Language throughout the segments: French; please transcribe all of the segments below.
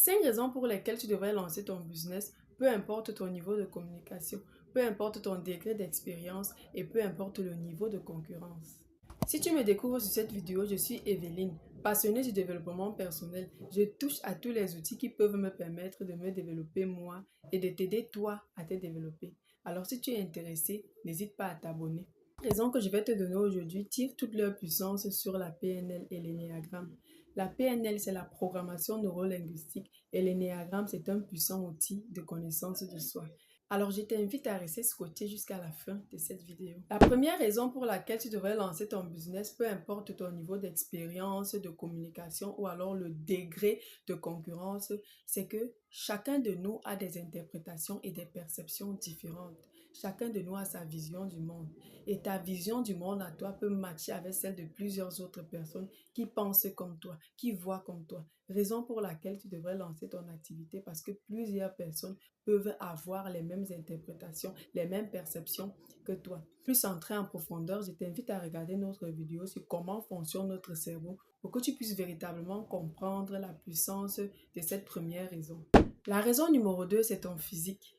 5 raisons pour lesquelles tu devrais lancer ton business, peu importe ton niveau de communication, peu importe ton degré d'expérience et peu importe le niveau de concurrence. Si tu me découvres sur cette vidéo, je suis Evelyne, passionnée du développement personnel. Je touche à tous les outils qui peuvent me permettre de me développer moi et de t'aider toi à te développer. Alors si tu es intéressé, n'hésite pas à t'abonner. Les raisons que je vais te donner aujourd'hui tirent toute leur puissance sur la PNL et l'énéagramme. La PNL, c'est la programmation neurolinguistique et l'énéagramme, c'est un puissant outil de connaissance de soi. Alors, je t'invite à rester scotché jusqu'à la fin de cette vidéo. La première raison pour laquelle tu devrais lancer ton business, peu importe ton niveau d'expérience, de communication ou alors le degré de concurrence, c'est que chacun de nous a des interprétations et des perceptions différentes. Chacun de nous a sa vision du monde. Et ta vision du monde à toi peut matcher avec celle de plusieurs autres personnes qui pensent comme toi, qui voient comme toi. Raison pour laquelle tu devrais lancer ton activité parce que plusieurs personnes peuvent avoir les mêmes interprétations, les mêmes perceptions que toi. Plus entrer en profondeur, je t'invite à regarder notre vidéo sur comment fonctionne notre cerveau pour que tu puisses véritablement comprendre la puissance de cette première raison. La raison numéro 2, c'est ton physique.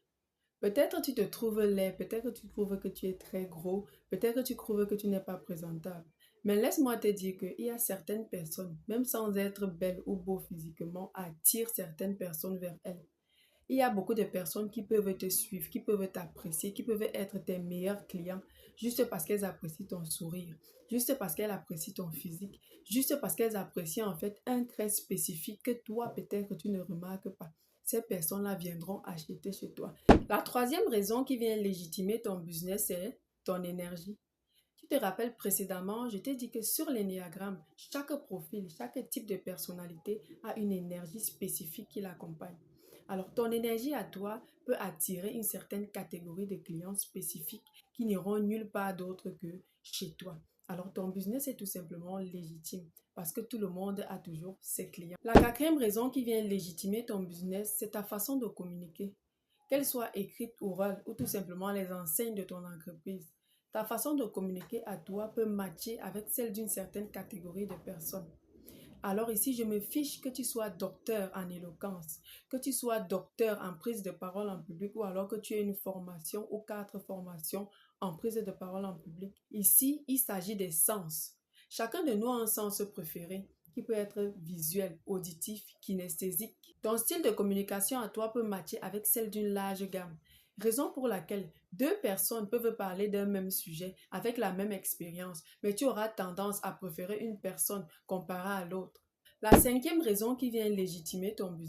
Peut-être tu te trouves laid, peut-être tu trouves que tu es très gros, peut-être tu trouves que tu n'es pas présentable. Mais laisse-moi te dire qu'il y a certaines personnes, même sans être belles ou beaux physiquement, attirent certaines personnes vers elles. Il y a beaucoup de personnes qui peuvent te suivre, qui peuvent t'apprécier, qui peuvent être tes meilleurs clients juste parce qu'elles apprécient ton sourire, juste parce qu'elles apprécient ton physique, juste parce qu'elles apprécient en fait un trait spécifique que toi peut-être tu ne remarques pas. Ces personnes-là viendront acheter chez toi. La troisième raison qui vient légitimer ton business, c'est ton énergie. Tu te rappelles précédemment, je t'ai dit que sur l'énéagramme, chaque profil, chaque type de personnalité a une énergie spécifique qui l'accompagne. Alors, ton énergie à toi peut attirer une certaine catégorie de clients spécifiques qui n'iront nulle part d'autre que chez toi. Alors, ton business est tout simplement légitime parce que tout le monde a toujours ses clients. La quatrième raison qui vient légitimer ton business, c'est ta façon de communiquer. Qu'elle soit écrite, orale ou tout simplement les enseignes de ton entreprise. Ta façon de communiquer à toi peut matcher avec celle d'une certaine catégorie de personnes. Alors ici, je me fiche que tu sois docteur en éloquence, que tu sois docteur en prise de parole en public ou alors que tu aies une formation ou 4 formations en prise de parole en public. Ici, il s'agit des sens. Chacun de nous a un sens préféré qui peut être visuel, auditif, kinesthésique. Ton style de communication à toi peut matcher avec celle d'une large gamme. Raison pour laquelle 2 personnes peuvent parler d'un même sujet avec la même expérience, mais tu auras tendance à préférer une personne comparée à l'autre. La cinquième raison qui vient légitimer ton business,